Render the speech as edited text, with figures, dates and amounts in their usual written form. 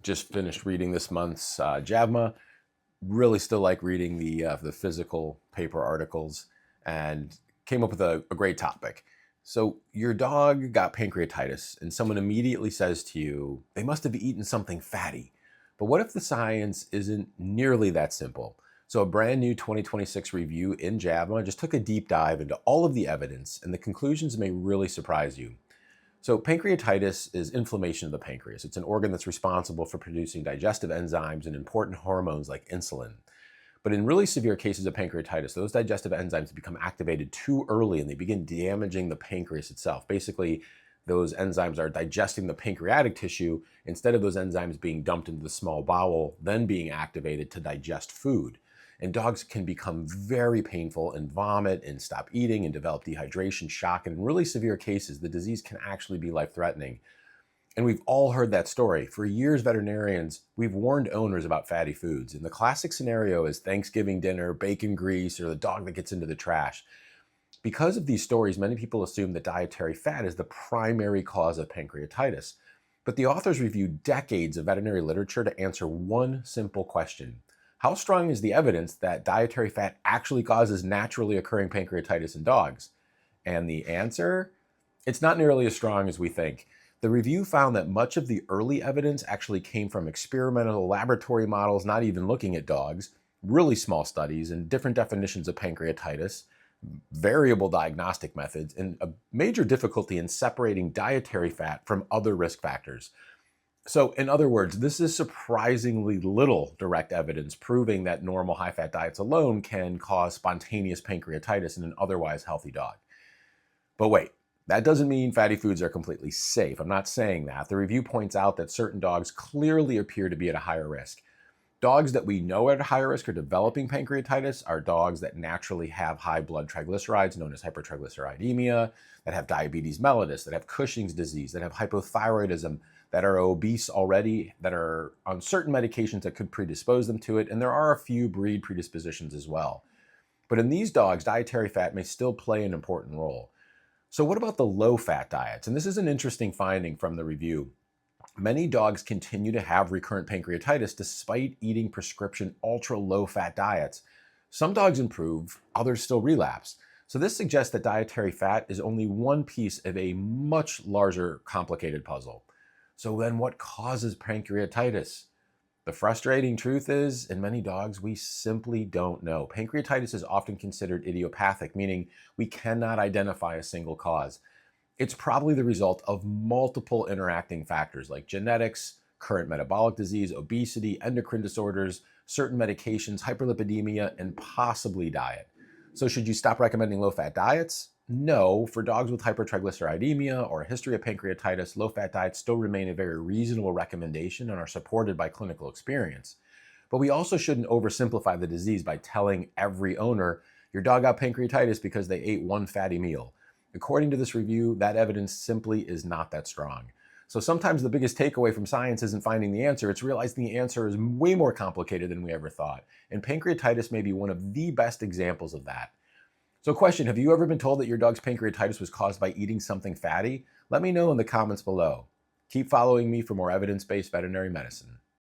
Just finished reading this month's JAVMA. Really still like reading the physical paper articles, and came up with a great topic. So your dog got pancreatitis, and someone immediately says to you, they must have eaten something fatty. But what if the science isn't nearly that simple? So a brand new 2026 review in JAVMA just took a deep dive into all of the evidence, and the conclusions may really surprise you. So pancreatitis is inflammation of the pancreas. It's an organ that's responsible for producing digestive enzymes and important hormones like insulin. But in really severe cases of pancreatitis, those digestive enzymes become activated too early and they begin damaging the pancreas itself. Basically, those enzymes are digesting the pancreatic tissue instead of those enzymes being dumped into the small bowel, then being activated to digest food. And dogs can become very painful and vomit and stop eating and develop dehydration, shock, and in really severe cases, the disease can actually be life-threatening. And we've all heard that story. For years, veterinarians, we've warned owners about fatty foods. And the classic scenario is Thanksgiving dinner, bacon grease, or the dog that gets into the trash. Because of these stories, many people assume that dietary fat is the primary cause of pancreatitis. But the authors reviewed decades of veterinary literature to answer one simple question. How strong is the evidence that dietary fat actually causes naturally occurring pancreatitis in dogs? And the answer? It's not nearly as strong as we think. The review found that much of the early evidence actually came from experimental laboratory models, not even looking at dogs, really small studies, and different definitions of pancreatitis, variable diagnostic methods, and a major difficulty in separating dietary fat from other risk factors. So in other words, this is surprisingly little direct evidence proving that normal high-fat diets alone can cause spontaneous pancreatitis in an otherwise healthy dog. But wait, that doesn't mean fatty foods are completely safe. I'm not saying that. The review points out that certain dogs clearly appear to be at a higher risk. Dogs that we know are at a higher risk of developing pancreatitis are dogs that naturally have high blood triglycerides, known as hypertriglyceridemia, that have diabetes mellitus, that have Cushing's disease, that have hypothyroidism, that are obese already, that are on certain medications that could predispose them to it, and there are a few breed predispositions as well. But in these dogs, dietary fat may still play an important role. So what about the low-fat diets? And this is an interesting finding from the review. Many dogs continue to have recurrent pancreatitis despite eating prescription ultra-low-fat diets. Some dogs improve, others still relapse. So this suggests that dietary fat is only one piece of a much larger, complicated puzzle. So then what causes pancreatitis? The frustrating truth is, in many dogs, we simply don't know. Pancreatitis is often considered idiopathic, meaning we cannot identify a single cause. It's probably the result of multiple interacting factors like genetics, current metabolic disease, obesity, endocrine disorders, certain medications, hyperlipidemia, and possibly diet. So should you stop recommending low-fat diets? No. For dogs with hypertriglyceridemia or a history of pancreatitis, low-fat diets still remain a very reasonable recommendation and are supported by clinical experience. But we also shouldn't oversimplify the disease by telling every owner, your dog got pancreatitis because they ate one fatty meal. According to this review, that evidence simply is not that strong. So sometimes the biggest takeaway from science isn't finding the answer, it's realizing the answer is way more complicated than we ever thought. And pancreatitis may be one of the best examples of that. So question, have you ever been told that your dog's pancreatitis was caused by eating something fatty? Let me know in the comments below. Keep following me for more evidence-based veterinary medicine.